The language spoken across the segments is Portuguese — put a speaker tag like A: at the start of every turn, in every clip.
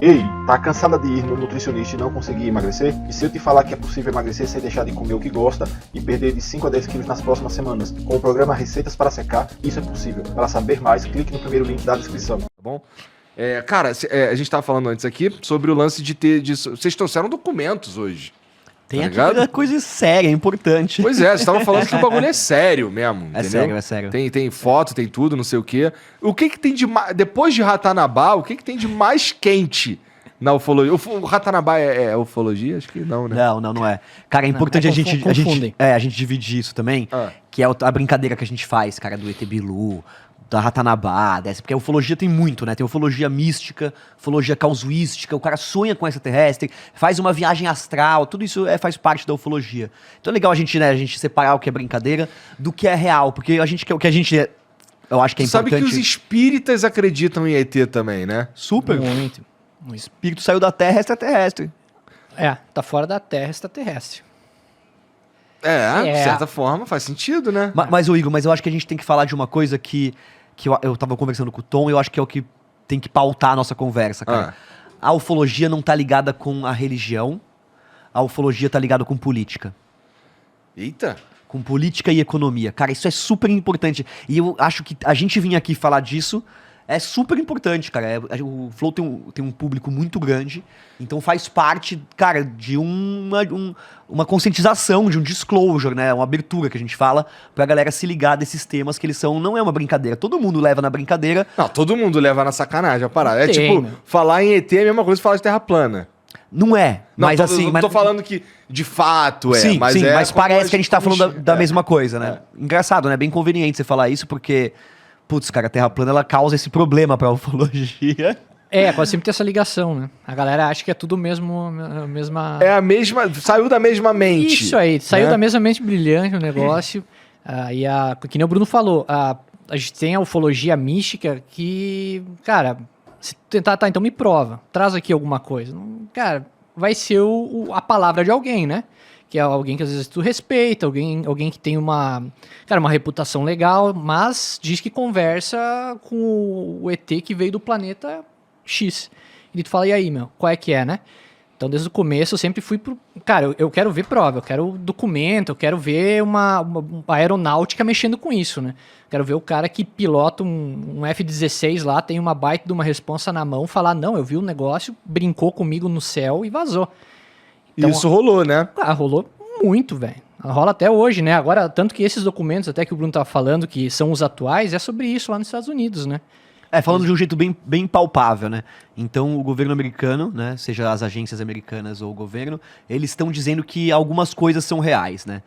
A: Ei, tá cansada de ir no nutricionista e não conseguir emagrecer? E se eu te falar que é possível emagrecer sem deixar de comer o que gosta e perder de 5 a 10 quilos nas próximas semanas? Com o programa Receitas para Secar, isso é possível. Para saber mais, clique no primeiro link da descrição.
B: Tá bom? Cara, a gente tava falando antes aqui sobre o lance de ter... Vocês trouxeram documentos hoje.
C: Tem
B: tá
C: aqui
B: ligado?
C: coisa séria, importante.
B: Pois é, vocês estavam falando que o bagulho é sério mesmo, entendeu?
C: É sério.
B: Tem foto, tem tudo, não sei o quê. O que tem de mais... Depois de Ratanabá, o que tem de mais quente na ufologia? O Ratanabá é ufologia? Acho que não, né?
C: Não é. Cara, é importante a gente dividir isso também, que é a brincadeira que a gente faz, cara, do ET Bilu, da Ratanabá, dessa, porque a ufologia tem muito, né? Tem ufologia mística, ufologia causuística, o cara sonha com extraterrestre, faz uma viagem astral, tudo isso faz parte da ufologia. Então é legal a gente separar o que é brincadeira do que é real, porque o que a gente eu acho que é importante...
B: Sabe que os espíritas acreditam em ET também, né?
C: Super.
D: Muito.
C: O espírito saiu da Terra, é extraterrestre.
D: Tá fora da Terra extraterrestre.
B: De certa forma, faz sentido, né?
C: Mas Igor, eu acho que a gente tem que falar de uma coisa que eu tava conversando com o Tom, e eu acho que é o que tem que pautar a nossa conversa, cara. A ufologia não tá ligada com a religião, a ufologia tá ligada com política.
B: Eita!
C: Com política e economia. Cara, isso é super importante. E eu acho que a gente vir aqui falar disso é super importante, cara. O Flow tem um público muito grande, então faz parte, cara, de uma conscientização, de um disclosure, né? Uma abertura que a gente fala pra galera se ligar desses temas que eles são... Não é uma brincadeira. Todo mundo leva na brincadeira.
B: Não, todo mundo leva na sacanagem a parada. É
D: Tem,
B: tipo,
D: né?
B: falar em ET é a mesma coisa que falar de terra plana.
C: Não é,
B: Não,
C: mas assim...
B: Não tô falando que de fato é,
C: Sim,
B: mas
C: mas parece que a gente tá falando da
B: é.
C: mesma coisa, né? Engraçado, né? Bem conveniente você falar isso, porque... Putz, cara, a Terra plana, ela causa esse problema pra ufologia.
D: Quase sempre tem essa ligação, né? A galera acha que é tudo mesmo, a mesma...
B: É a mesma... Saiu da mesma mente.
D: Isso aí, saiu
B: né?
D: da mesma mente brilhante o negócio. Que nem o Bruno falou, a gente tem a ufologia mística que, cara, se tentar, então me prova, traz aqui alguma coisa. Cara, vai ser a palavra de alguém, né? Que é alguém que às vezes tu respeita, alguém que tem uma reputação legal, mas diz que conversa com o ET que veio do planeta X. E tu fala, e aí, meu, qual é que é, né? Então, desde o começo, eu sempre fui pro... Cara, eu quero ver prova, eu quero documento, eu quero ver uma aeronáutica mexendo com isso, né? Quero ver o cara que pilota um F-16 lá, tem uma baita de uma responsa na mão, falar, não, eu vi o negócio, brincou comigo no céu e vazou. Então,
B: isso rolou, né?
D: Rolou muito, velho. Rola até hoje, né? Agora, tanto que esses documentos, até que o Bruno tava falando, que são os atuais, é sobre isso lá nos Estados Unidos, né?
C: Falando de um jeito bem palpável, né? Então, o governo americano, né? Seja as agências americanas ou o governo, eles estão dizendo que algumas coisas são reais, né?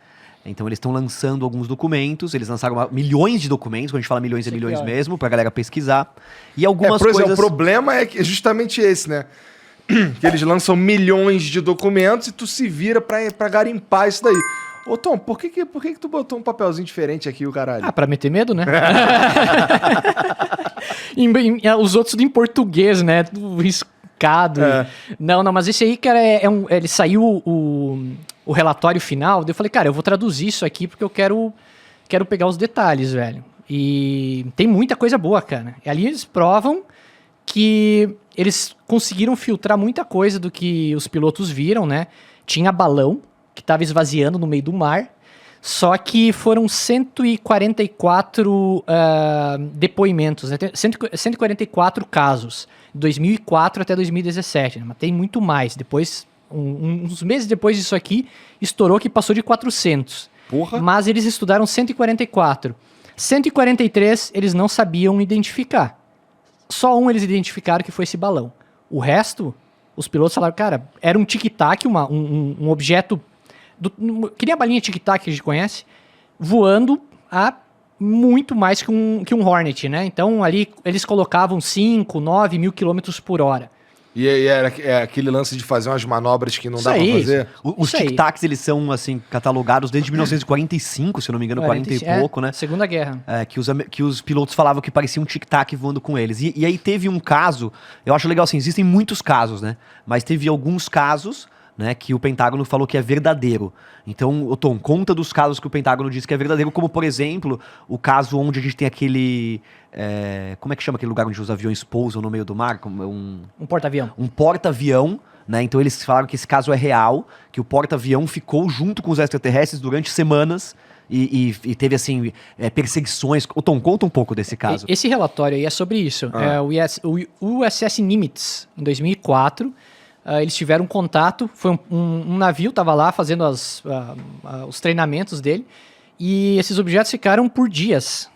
C: Então, eles estão lançando alguns documentos, eles lançaram milhões de documentos, quando a gente fala milhões, é milhões mesmo, pra galera pesquisar. E algumas coisas...
B: O problema é justamente esse, né? Que eles lançam milhões de documentos e tu se vira pra garimpar isso daí. Ô, Tom, por que tu botou um papelzinho diferente aqui, o caralho?
D: Pra meter medo, né? Os outros tudo em português, né? Tudo riscado. Não, mas esse aí, cara, ele saiu o relatório final, daí eu falei, cara, eu vou traduzir isso aqui porque eu quero pegar os detalhes, velho. E tem muita coisa boa, cara. E ali eles provam que eles conseguiram filtrar muita coisa do que os pilotos viram, né? Tinha balão que estava esvaziando no meio do mar, só que foram 144 depoimentos, né? 144 casos, de 2004 até 2017, né? Mas tem muito mais. Depois, uns meses depois disso aqui, estourou que passou de 400.
B: Porra!
D: Mas eles estudaram 144. 143 eles não sabiam identificar. Só um eles identificaram que foi esse balão. O resto, os pilotos falaram, cara, era um tic-tac, um objeto, que nem a balinha tic-tac que a gente conhece, voando a muito mais que um Hornet, né? Então ali eles colocavam 5, 9 mil quilômetros por hora.
B: E era aquele lance de fazer umas manobras que não dá pra fazer?
C: Os tic-tacs, eles são, assim, catalogados desde 1945, se eu não me engano, 40 e pouco, né?
D: Segunda Guerra.
C: Que os pilotos falavam que parecia um tic-tac voando com eles. E aí teve um caso, eu acho legal assim, existem muitos casos, né? Mas teve alguns casos, né, que o Pentágono falou que é verdadeiro. Então, Tom, conta dos casos que o Pentágono disse que é verdadeiro, como, por exemplo, o caso onde a gente tem aquele... como é que chama aquele lugar onde os aviões pousam no meio do mar?
D: Um porta-avião.
C: Um porta-avião, né? Então eles falaram que esse caso é real, que o porta-avião ficou junto com os extraterrestres durante semanas e teve, assim, perseguições. Tom, conta um pouco desse caso.
D: Esse relatório aí é sobre isso. O USS Nimitz, em 2004... eles tiveram contato, foi um navio, estava lá fazendo os treinamentos dele, e esses objetos ficaram por dias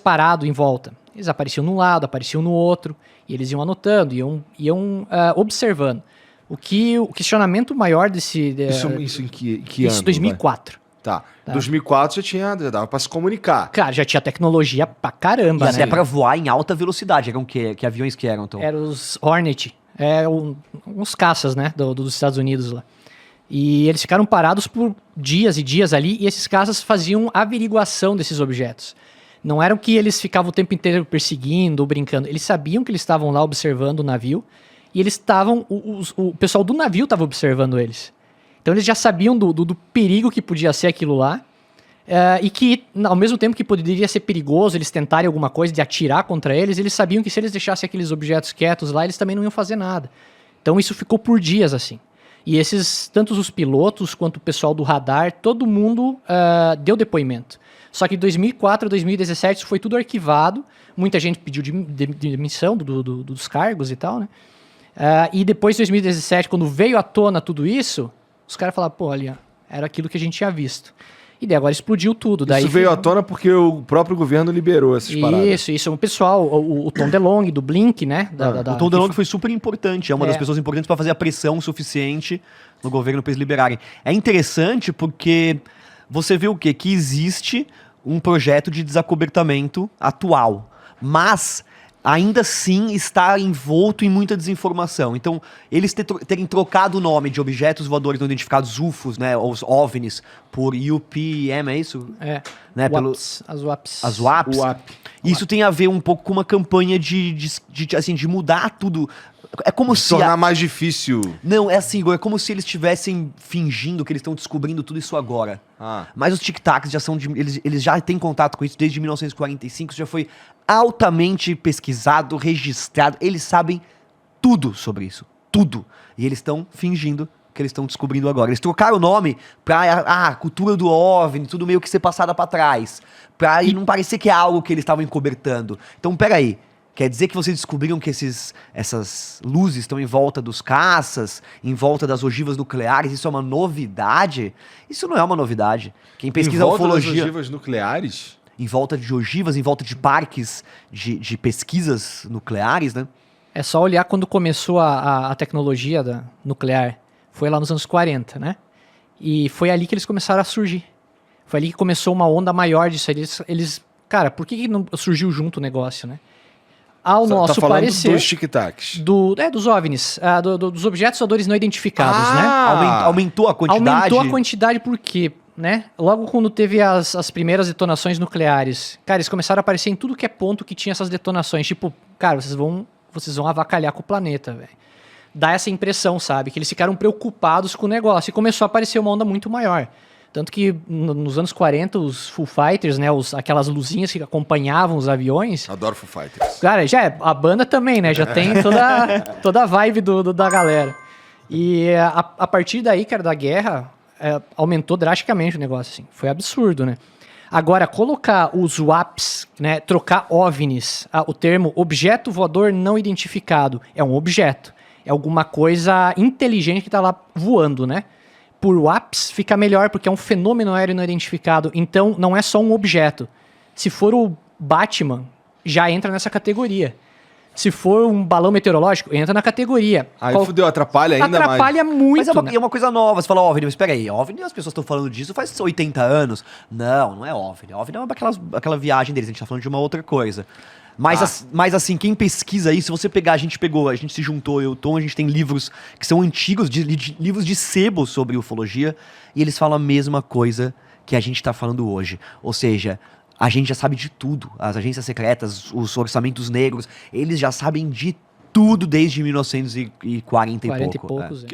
D: parados em volta. Eles apareciam num lado, apareciam no outro, e eles iam anotando, iam observando. O questionamento maior desse...
B: Isso em que ano?
D: Isso em 2004.
B: Tá. 2004 já dava pra se comunicar.
D: Cara, já tinha tecnologia pra caramba,
C: E
D: né?
C: até pra voar em alta velocidade. Eram que aviões que eram, Tom?
D: Eram os Hornet. Uns caças, né, dos Estados Unidos lá. E eles ficaram parados por dias e dias ali, e esses caças faziam averiguação desses objetos. Não eram que eles ficavam o tempo inteiro perseguindo ou brincando. Eles sabiam que eles estavam lá observando o navio, e eles estavam... O pessoal do navio estava observando eles. Então eles já sabiam do perigo que podia ser aquilo lá, e que, ao mesmo tempo que poderia ser perigoso eles tentarem alguma coisa de atirar contra eles, eles sabiam que se eles deixassem aqueles objetos quietos lá, eles também não iam fazer nada. Então isso ficou por dias assim. E tanto os pilotos quanto o pessoal do radar, todo mundo deu depoimento. Só que em 2004, 2017, isso foi tudo arquivado. Muita gente pediu demissão dos cargos e tal, né? E depois de 2017, quando veio à tona tudo isso, os caras falaram, pô, ali, ó, era aquilo que a gente tinha visto. E daí agora explodiu tudo. Daí
B: isso veio à tona porque o próprio governo liberou essas paradas.
D: Isso. O pessoal, o Tom DeLonge, do Blink, né?
C: O Tom DeLonge foi super importante. É uma das pessoas importantes para fazer a pressão suficiente no governo para eles liberarem. É interessante porque você vê o quê? Que existe um projeto de desacobertamento atual. Mas... ainda assim está envolto em muita desinformação. Então, eles terem trocado o nome de objetos voadores não identificados, UFOs, né, os OVNIs, por UPM, é isso? Né,
D: as WAPs.
C: As WAPs. Isso tem a ver um pouco com uma campanha de mudar tudo. É como se...
B: tornar mais difícil.
C: Não, é assim, é como se eles estivessem fingindo que eles estão descobrindo tudo isso agora. Mas os tic-tacs já são eles já têm contato com isso desde 1945, isso já foi altamente pesquisado, registrado. Eles sabem tudo sobre isso. Tudo. E eles estão fingindo que eles estão descobrindo agora. Eles trocaram o nome pra a cultura do OVNI, tudo meio que ser passada pra trás. Pra não parecer que é algo que eles estavam encobertando. Então, peraí. Quer dizer que vocês descobriram que essas luzes estão em volta dos caças, em volta das ogivas nucleares, isso é uma novidade? Isso não é uma novidade. Quem pesquisa ufologia...
B: das ogivas nucleares?
C: Em volta de ogivas, em volta de parques de pesquisas nucleares, né?
D: É só olhar quando começou a tecnologia nuclear. Foi lá nos anos 40, né? E foi ali que eles começaram a surgir. Foi ali que começou uma onda maior disso. Cara, por que não surgiu junto o negócio, né? Ao nosso parecer...
B: dos tic-tacs.
D: Dos OVNIs, dos objetos voadores não identificados, né?
C: Aumentou a quantidade?
D: Aumentou a quantidade por quê? Né? Logo quando teve as primeiras detonações nucleares, cara, eles começaram a aparecer em tudo que é ponto que tinha essas detonações. Tipo, cara, vocês vão avacalhar com o planeta, velho. Dá essa impressão, sabe? Que eles ficaram preocupados com o negócio. E começou a aparecer uma onda muito maior. Tanto que nos anos 40, os Foo Fighters, né? Aquelas luzinhas que acompanhavam os aviões.
B: Adoro Foo Fighters.
D: Cara, a banda também, né? Já tem toda a vibe da galera. E a partir daí, cara, da guerra, aumentou drasticamente o negócio, assim. Foi absurdo, né? Agora, colocar os WAPs, né? Trocar OVNIs, o termo objeto voador não identificado, é um objeto. É alguma coisa inteligente que tá lá voando, né? Por WAPs fica melhor, porque é um fenômeno aéreo não identificado. Então, não é só um objeto. Se for o Batman, já entra nessa categoria. Se for um balão meteorológico, entra na categoria.
B: Aí fudeu, atrapalha ainda mais.
D: Atrapalha muito.
C: Mas é uma coisa nova. Você fala OVNI, mas peraí, OVNI, as pessoas estão falando disso faz 80 anos. Não é OVNI. OVNI é aquela viagem deles, a gente tá falando de uma outra coisa. Mas assim, quem pesquisa isso, se você pegar, a gente se juntou, eu e o Tom, a gente tem livros que são antigos, livros de sebo sobre ufologia, e eles falam a mesma coisa que a gente tá falando hoje. Ou seja, a gente já sabe de tudo. As agências secretas, os orçamentos negros, eles já sabem de tudo desde 1940 e pouco.
D: E poucos,